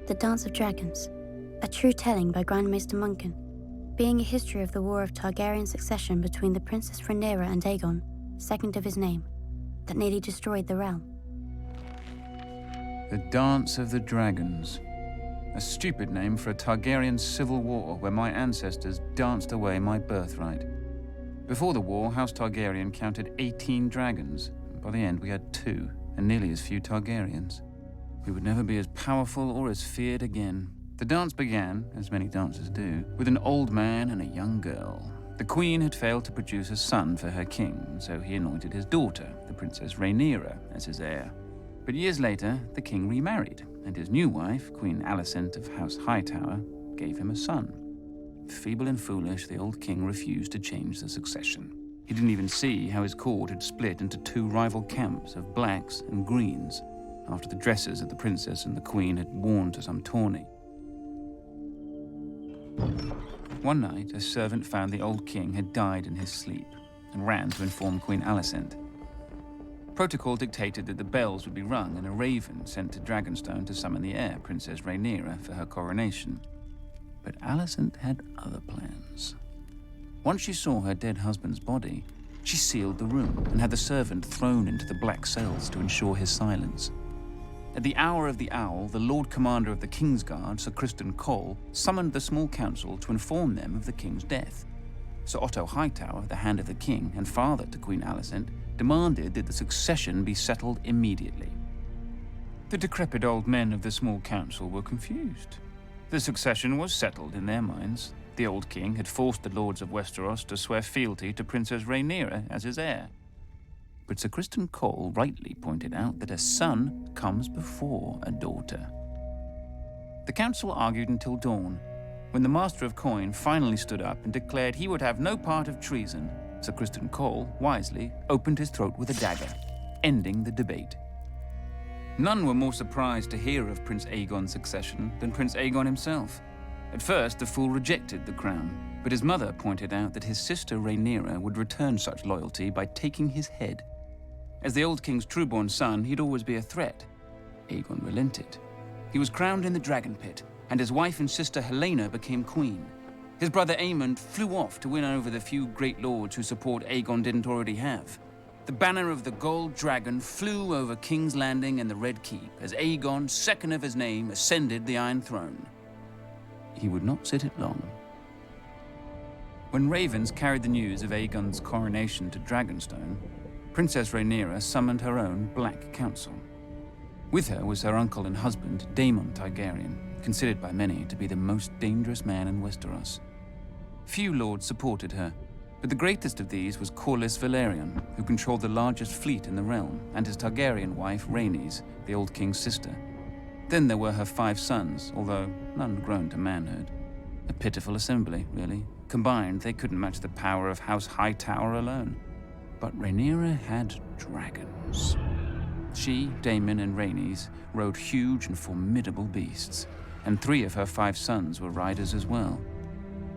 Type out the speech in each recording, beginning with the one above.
The Dance of Dragons, a true telling by Grandmaster Munken, being a history of the war of Targaryen succession between the Princess Rhaenyra and Aegon, second of his name, that nearly destroyed the realm. The Dance of the Dragons. A stupid name for a Targaryen civil war where my ancestors danced away my birthright. Before the war, House Targaryen counted 18 dragons. By the end, we had 2, and nearly as few Targaryens. We would never be as powerful or as feared again. The dance began, as many dances do, with an old man and a young girl. The queen had failed to produce a son for her king, so he anointed his daughter, the Princess Rhaenyra, as his heir. But years later, the king remarried, and his new wife, Queen Alicent of House Hightower, gave him a son. Feeble and foolish, the old king refused to change the succession. He didn't even see how his court had split into 2 rival camps of blacks and greens, after the dresses that the princess and the queen had worn to some tourney. One night, a servant found the old king had died in his sleep and ran to inform Queen Alicent. Protocol dictated that the bells would be rung and a raven sent to Dragonstone to summon the heir, Princess Rhaenyra, for her coronation. But Alicent had other plans. Once she saw her dead husband's body, she sealed the room and had the servant thrown into the black cells to ensure his silence. At the hour of the owl, the Lord Commander of the Kingsguard, Sir Criston Cole, summoned the small council to inform them of the king's death. Sir Otto Hightower, the Hand of the King and father to Queen Alicent, demanded that the succession be settled immediately. The decrepit old men of the small council were confused. The succession was settled in their minds. The old king had forced the lords of Westeros to swear fealty to Princess Rhaenyra as his heir. But Sir Criston Cole rightly pointed out that a son comes before a daughter. The council argued until dawn, when the Master of Coin finally stood up and declared he would have no part of treason. Sir Criston Cole, wisely, opened his throat with a dagger, ending the debate. None were more surprised to hear of Prince Aegon's succession than Prince Aegon himself. At first, the fool rejected the crown, but his mother pointed out that his sister Rhaenyra would return such loyalty by taking his head. As the old king's trueborn son, he'd always be a threat. Aegon relented. He was crowned in the Dragon Pit, and his wife and sister Helaena became queen. His brother Aemond flew off to win over the few great lords whose support Aegon didn't already have. The banner of the Gold Dragon flew over King's Landing and the Red Keep as Aegon, second of his name, ascended the Iron Throne. He would not sit it long. When ravens carried the news of Aegon's coronation to Dragonstone, Princess Rhaenyra summoned her own Black Council. With her was her uncle and husband, Daemon Targaryen, considered by many to be the most dangerous man in Westeros. Few lords supported her, but the greatest of these was Corlys Velaryon, who controlled the largest fleet in the realm, and his Targaryen wife, Rhaenys, the old king's sister. Then there were her 5 sons, although none grown to manhood. A pitiful assembly, really. Combined, they couldn't match the power of House Hightower alone. But Rhaenyra had dragons. She, Daemon, and Rhaenys rode huge and formidable beasts, and 3 of her 5 sons were riders as well.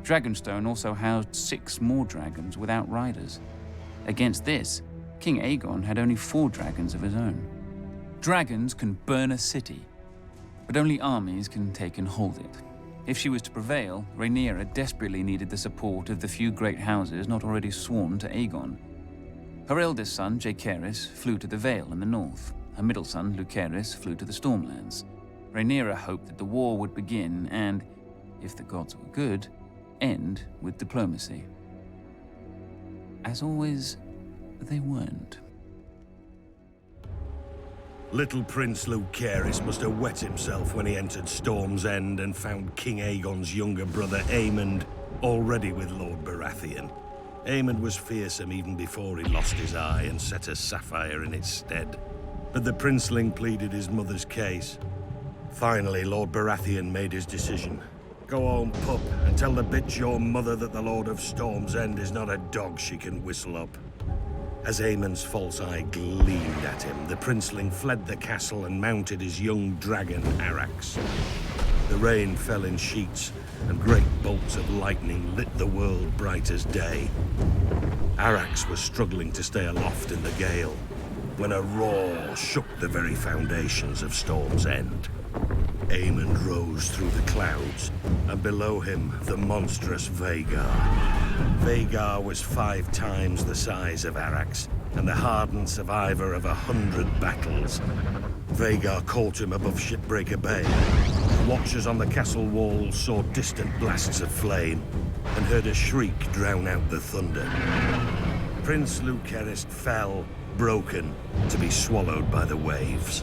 Dragonstone also housed 6 more dragons without riders. Against this, King Aegon had only 4 dragons of his own. Dragons can burn a city, but only armies can take and hold it. If she was to prevail, Rhaenyra desperately needed the support of the few great houses not already sworn to Aegon. Her eldest son, Jaehaerys, flew to the Vale in the north. Her middle son, Lucerys, flew to the Stormlands. Rhaenyra hoped that the war would begin and, if the gods were good, end with diplomacy. As always, they weren't. Little Prince Lucerys must have wet himself when he entered Storm's End and found King Aegon's younger brother Aemond already with Lord Baratheon. Aemond was fearsome even before he lost his eye and set a sapphire in its stead. But the princeling pleaded his mother's case. Finally, Lord Baratheon made his decision. Go home, pup, and tell the bitch your mother that the Lord of Storm's End is not a dog she can whistle up. As Aemond's false eye gleamed at him, the princeling fled the castle and mounted his young dragon, Arrax. The rain fell in sheets, and great bolts of lightning lit the world bright as day. Arrax was struggling to stay aloft in the gale, when a roar shook the very foundations of Storm's End. Aemond rose through the clouds, and below him, the monstrous Vhagar. Vhagar was 5 times the size of Arrax, and the hardened survivor of 100 battles. Vhagar caught him above Shipbreaker Bay. Watchers on the castle walls saw distant blasts of flame, and heard a shriek drown out the thunder. Prince Lucerys fell, broken, to be swallowed by the waves.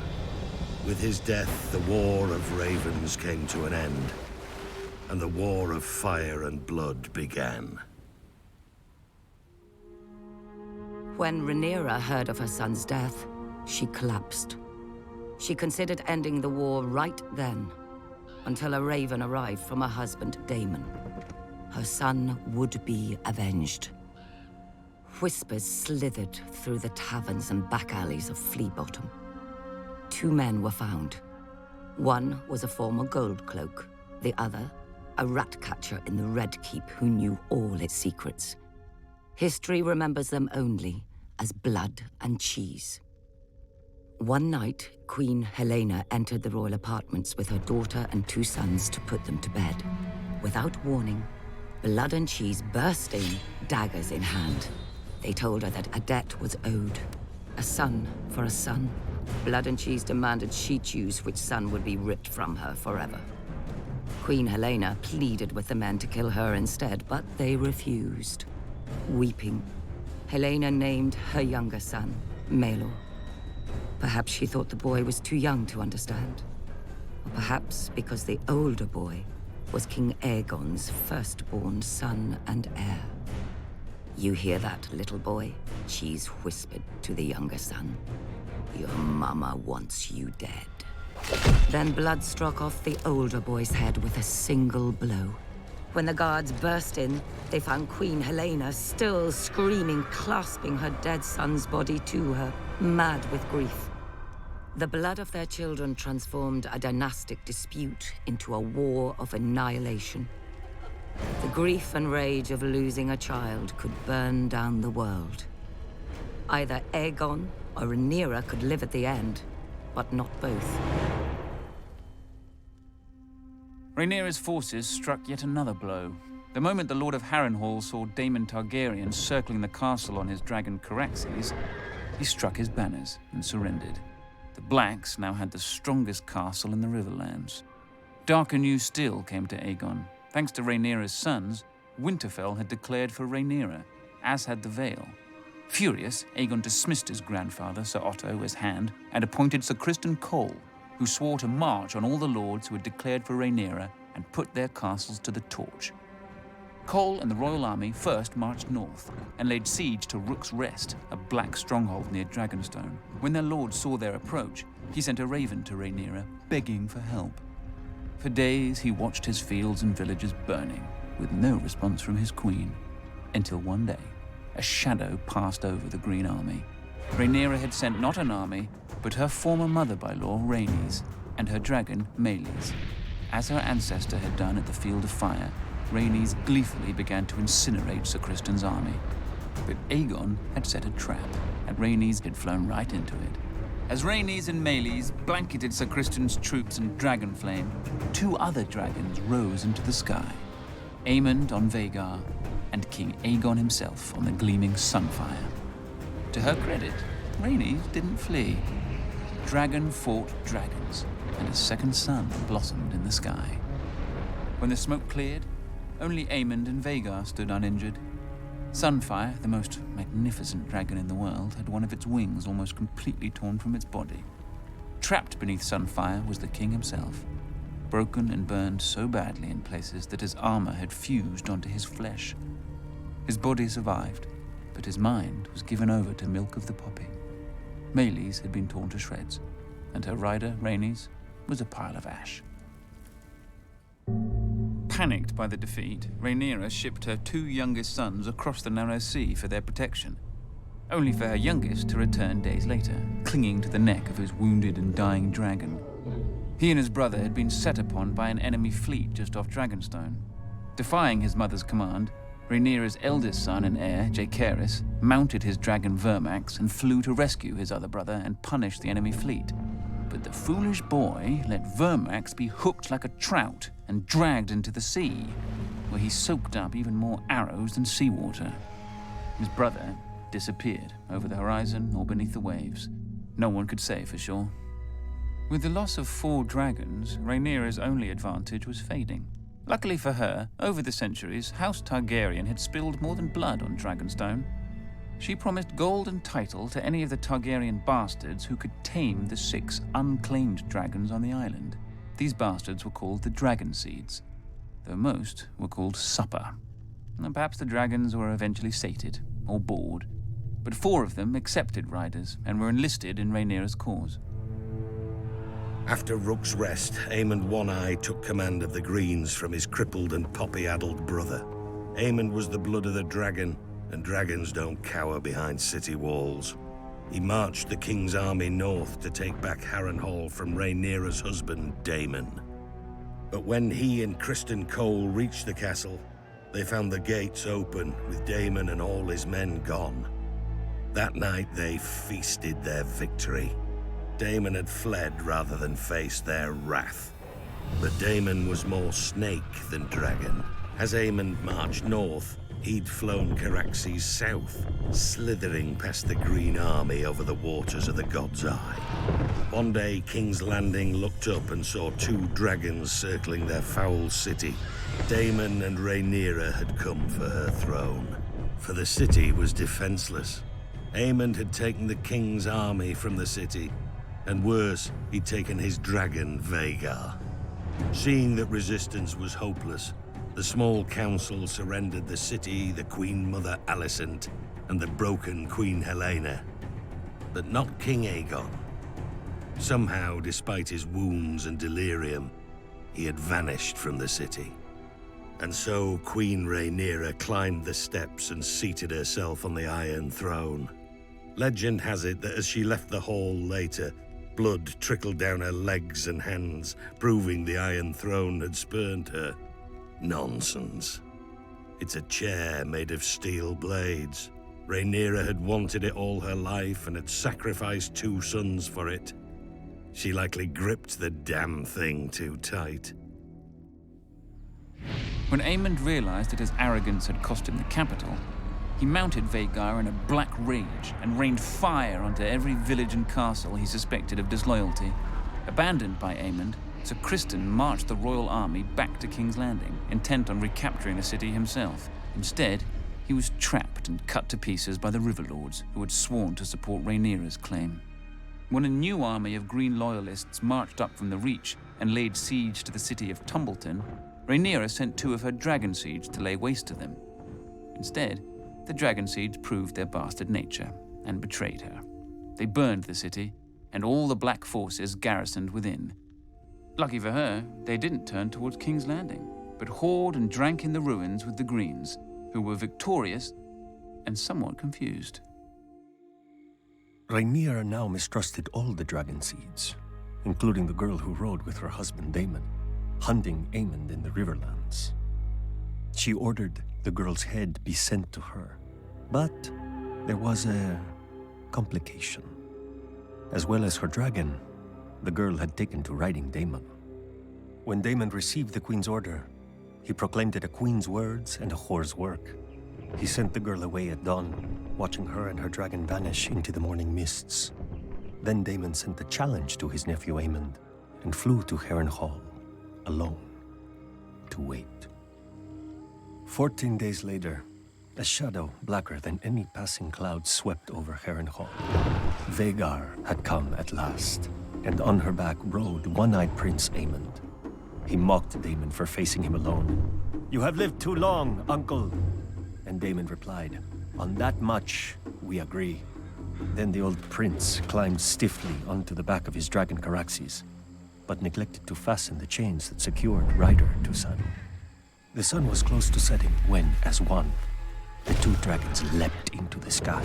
With his death, the War of Ravens came to an end, and the War of Fire and Blood began. When Rhaenyra heard of her son's death, she collapsed. She considered ending the war right then, until a raven arrived from her husband, Daemon. Her son would be avenged. Whispers slithered through the taverns and back alleys of Flea Bottom. 2 men were found. One was a former Gold Cloak, the other, a rat catcher in the Red Keep who knew all its secrets. History remembers them only as blood and cheese. One night, Queen Helaena entered the royal apartments with her daughter and 2 sons to put them to bed. Without warning, Blood and Cheese burst in, daggers in hand. They told her that a debt was owed. A son for a son. Blood and Cheese demanded she choose which son would be ripped from her forever. Queen Helaena pleaded with the men to kill her instead, but they refused. Weeping, Helaena named her younger son, Maelor. Perhaps she thought the boy was too young to understand. Or perhaps because the older boy was King Aegon's firstborn son and heir. "You hear that, little boy?" Cheese whispered to the younger son. "Your mama wants you dead." Then Blood struck off the older boy's head with a single blow. When the guards burst in, they found Queen Helaena still screaming, clasping her dead son's body to her, mad with grief. The blood of their children transformed a dynastic dispute into a war of annihilation. The grief and rage of losing a child could burn down the world. Either Aegon or Rhaenyra could live at the end, but not both. Rhaenyra's forces struck yet another blow. The moment the Lord of Harrenhal saw Daemon Targaryen circling the castle on his dragon Caraxes, he struck his banners and surrendered. The Blacks now had the strongest castle in the Riverlands. Darker news still came to Aegon. Thanks to Rhaenyra's sons, Winterfell had declared for Rhaenyra, as had the Vale. Furious, Aegon dismissed his grandfather, Sir Otto, as Hand, and appointed Sir Criston Cole, who swore to march on all the lords who had declared for Rhaenyra and put their castles to the torch. Cole and the royal army first marched north and laid siege to Rook's Rest, a black stronghold near Dragonstone. When their lord saw their approach, he sent a raven to Rhaenyra, begging for help. For days he watched his fields and villages burning, with no response from his queen, until one day, a shadow passed over the Green Army. Rhaenyra had sent not an army, but her former mother-by-law, Rhaenys, and her dragon, Meleys. As her ancestor had done at the Field of Fire, Rhaenys gleefully began to incinerate Sir Criston's army. But Aegon had set a trap, and Rhaenys had flown right into it. As Rhaenys and Meleys blanketed Sir Criston's troops in dragon flame, 2 other dragons rose into the sky. Aemond on Vhagar, and King Aegon himself on the gleaming Sunfire. To her credit, Rhaenys didn't flee. Dragon fought dragons, and a second sun blossomed in the sky. When the smoke cleared, only Aemond and Vhagar stood uninjured. Sunfire, the most magnificent dragon in the world, had one of its wings almost completely torn from its body. Trapped beneath Sunfire was the king himself, broken and burned so badly in places that his armor had fused onto his flesh. His body survived, but his mind was given over to milk of the poppy. Meleys had been torn to shreds, and her rider, Rhaenys, was a pile of ash. Panicked by the defeat, Rhaenyra shipped her 2 youngest sons across the narrow sea for their protection, only for her youngest to return days later, clinging to the neck of his wounded and dying dragon. He and his brother had been set upon by an enemy fleet just off Dragonstone. Defying his mother's command, Rhaenyra's eldest son and heir, Jaehaerys, mounted his dragon Vermax and flew to rescue his other brother and punish the enemy fleet. But the foolish boy let Vermax be hooked like a trout and dragged into the sea, where he soaked up even more arrows than seawater. His brother disappeared over the horizon or beneath the waves. No one could say for sure. With the loss of 4 dragons, Rhaenyra's only advantage was fading. Luckily for her, over the centuries, House Targaryen had spilled more than blood on Dragonstone. She promised gold and title to any of the Targaryen bastards who could tame the 6 unclaimed dragons on the island. These bastards were called the Dragonseeds, though most were called Supper. And perhaps the dragons were eventually sated, or bored, but 4 of them accepted riders and were enlisted in Rhaenyra's cause. After Rook's Rest, Aemond One-Eye took command of the Greens from his crippled and poppy-addled brother. Aemond was the blood of the dragon, and dragons don't cower behind city walls. He marched the king's army north to take back Harrenhal from Rhaenyra's husband, Daemon. But when he and Criston Cole reached the castle, they found the gates open, with Daemon and all his men gone. That night they feasted their victory. Daemon had fled rather than face their wrath. But Daemon was more snake than dragon. As Aemond marched north, he'd flown Caraxes south, slithering past the Green Army over the waters of the God's Eye. One day, King's Landing looked up and saw 2 dragons circling their foul city. Daemon and Rhaenyra had come for her throne, for the city was defenseless. Aemond had taken the king's army from the city, and worse, he'd taken his dragon, Vhagar. Seeing that resistance was hopeless, the small council surrendered the city, the Queen Mother Alicent, and the broken Queen Helena. But not King Aegon. Somehow, despite his wounds and delirium, he had vanished from the city. And so Queen Rhaenyra climbed the steps and seated herself on the Iron Throne. Legend has it that as she left the hall later, blood trickled down her legs and hands, proving the Iron Throne had spurned her. Nonsense. It's a chair made of steel blades. Rhaenyra had wanted it all her life and had sacrificed 2 sons for it. She likely gripped the damn thing too tight. When Aemond realized that his arrogance had cost him the capital, he mounted Vhagar in a black rage and rained fire onto every village and castle he suspected of disloyalty. Abandoned by Aemond, Sir Criston marched the royal army back to King's Landing, intent on recapturing the city himself. Instead, he was trapped and cut to pieces by the Riverlords, who had sworn to support Rhaenyra's claim. When a new army of Green Loyalists marched up from the Reach and laid siege to the city of Tumbleton, Rhaenyra sent 2 of her Dragonseeds to lay waste to them. Instead, the Dragonseeds proved their bastard nature and betrayed her. They burned the city, and all the Black forces garrisoned within. Lucky for her, they didn't turn towards King's Landing, but hoard and drank in the ruins with the Greens, who were victorious and somewhat confused. Rhaenyra now mistrusted all the Dragonseeds, including the girl who rode with her husband Daemon, hunting Aemond in the Riverlands. She ordered the girl's head be sent to her, but there was a complication. As well as her dragon, the girl had taken to riding Daemon. When Daemon received the queen's order, he proclaimed it a queen's words and a whore's work. He sent the girl away at dawn, watching her and her dragon vanish into the morning mists. Then Daemon sent a challenge to his nephew Aemond and flew to Harrenhal, alone, to wait. 14 days later, a shadow blacker than any passing cloud swept over Harrenhal. Vhagar had come at last, and on her back rode one-eyed Prince Aemond. He mocked Daemon for facing him alone. "You have lived too long, uncle." And Daemon replied, "On that much, we agree." Then the old prince climbed stiffly onto the back of his dragon Caraxes, but neglected to fasten the chains that secured rider to saddle. The sun was close to setting when, as one, the 2 dragons leapt into the sky.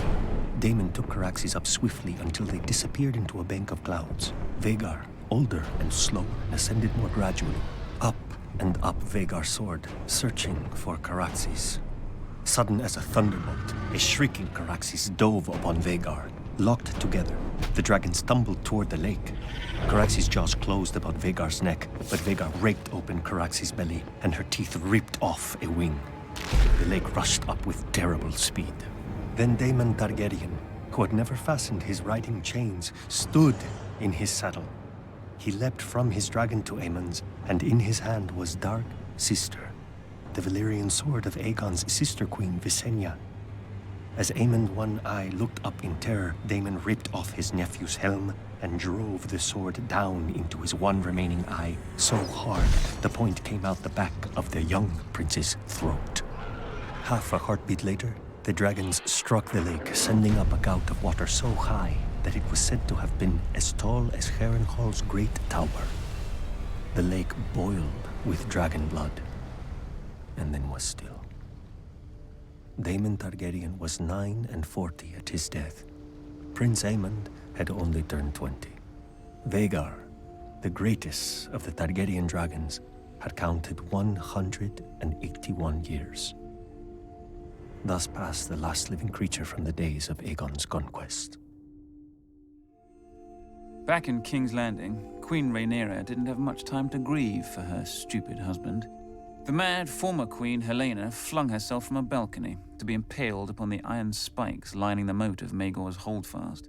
Daemon took Caraxes up swiftly until they disappeared into a bank of clouds. Vhagar, older and slower, ascended more gradually. Up and up Vhagar soared, searching for Caraxes. Sudden as a thunderbolt, a shrieking Caraxes dove upon Vhagar. Locked together, The dragon stumbled toward the lake. Caraxes' jaws closed about Vhagar's neck, but Vhagar raked open Caraxes' belly, and her teeth ripped off a wing. The lake rushed up with terrible speed. Then Daemon Targaryen, who had never fastened his riding chains, stood in his saddle. He leapt from his dragon to Aemon's, and in his hand was Dark Sister, the Valyrian sword of Aegon's sister queen, Visenya. As Aemon One Eye looked up in terror, Daemon ripped off his nephew's helm and drove the sword down into his one remaining eye so hard the point came out the back of the young prince's throat. Half a heartbeat later, the dragons struck the lake, sending up a gout of water so high that it was said to have been as tall as Harrenhal's great tower. The lake boiled with dragon blood, and then was still. Daemon Targaryen was 49 at his death. Prince Aemond had only turned 20. Vhagar, the greatest of the Targaryen dragons, had counted 181 years. Thus passed the last living creature from the days of Aegon's conquest. Back in King's Landing, Queen Rhaenyra didn't have much time to grieve for her stupid husband. The mad former queen, Helaena, flung herself from a balcony to be impaled upon the iron spikes lining the moat of Maegor's holdfast.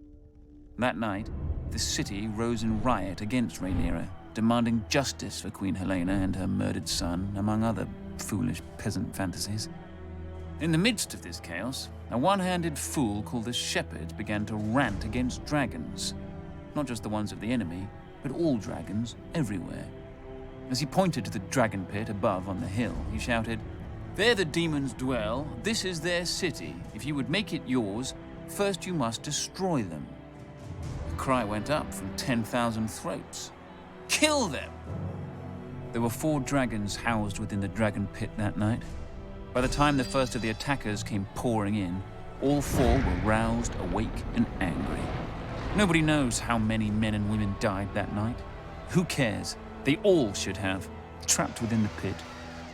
That night, the city rose in riot against Rhaenyra, demanding justice for Queen Helaena and her murdered son, among other foolish peasant fantasies. In the midst of this chaos, a one-handed fool called the Shepherd began to rant against dragons. Not just the ones of the enemy, but all dragons everywhere. As he pointed to the dragon pit above on the hill, he shouted, "There the demons dwell, this is their city. If you would make it yours, first you must destroy them." A cry went up from 10,000 throats. "Kill them!" There were 4 dragons housed within the dragon pit that night. By the time the first of the attackers came pouring in, all 4 were roused, awake, and angry. Nobody knows how many men and women died that night. Who cares? They all should have. Trapped within the pit,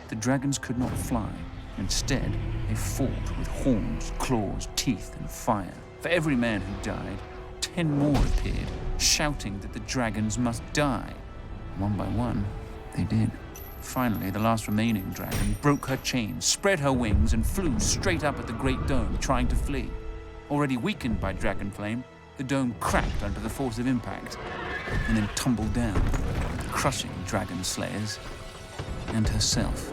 the dragons could not fly. Instead, they fought with horns, claws, teeth, and fire. For every man who died, 10 more appeared, shouting that the dragons must die. One by one, they did. Finally, the last remaining dragon broke her chains, spread her wings, and flew straight up at the Great Dome, trying to flee. Already weakened by dragon flame, the dome cracked under the force of impact, and then tumbled down, crushing dragon slayers and herself.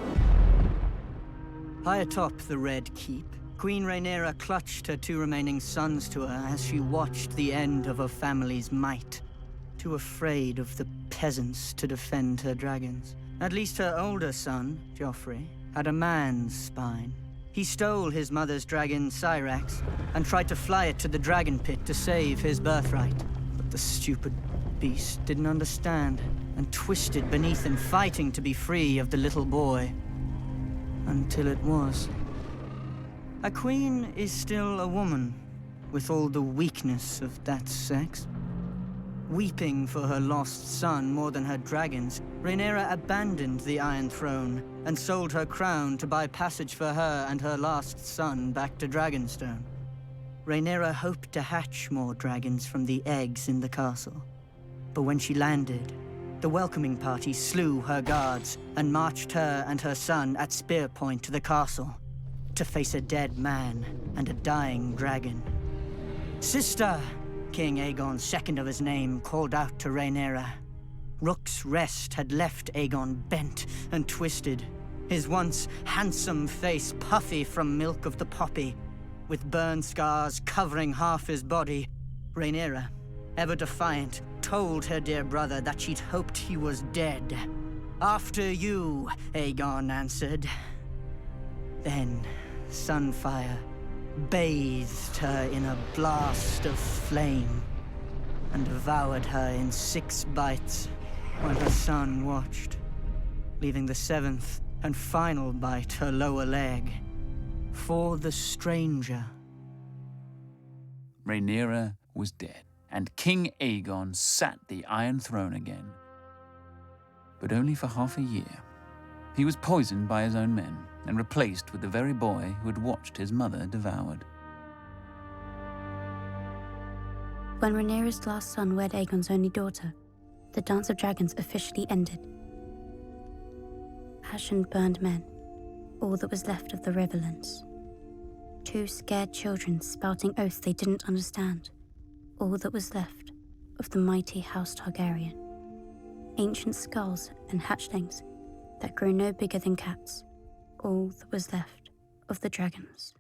High atop the Red Keep, Queen Rhaenyra clutched her 2 remaining sons to her as she watched the end of her family's might, too afraid of the peasants to defend her dragons. At least her older son, Joffrey, had a man's spine. He stole his mother's dragon, Syrax, and tried to fly it to the dragon pit to save his birthright. But the stupid beast didn't understand, and twisted beneath him, fighting to be free of the little boy. Until it was. A queen is still a woman, with all the weakness of that sex. Weeping for her lost son more than her dragons, Rhaenyra abandoned the Iron Throne and sold her crown to buy passage for her and her last son back to Dragonstone. Rhaenyra hoped to hatch more dragons from the eggs in the castle. But when she landed, the welcoming party slew her guards and marched her and her son at spear point to the castle to face a dead man and a dying dragon. "Sister!" King Aegon, second of his name, called out to Rhaenyra. Rook's Rest had left Aegon bent and twisted, his once handsome face puffy from milk of the poppy, with burn scars covering half his body. Rhaenyra, ever defiant, told her dear brother that she'd hoped he was dead. "After you," Aegon answered. Then, Sunfire bathed her in a blast of flame and devoured her in 6 bites while her son watched, leaving the 7th and final bite, her lower leg, for the stranger. Rhaenyra was dead, and King Aegon sat the Iron Throne again. But only for half a year. He was poisoned by his own men and replaced with the very boy who had watched his mother devoured. When Rhaenyra's last son wed Aegon's only daughter, the Dance of Dragons officially ended. Ashen burned men, all that was left of the Riverlands. 2 scared children spouting oaths they didn't understand, all that was left of the mighty House Targaryen. Ancient skulls and hatchlings that grew no bigger than cats, all that was left of the dragons.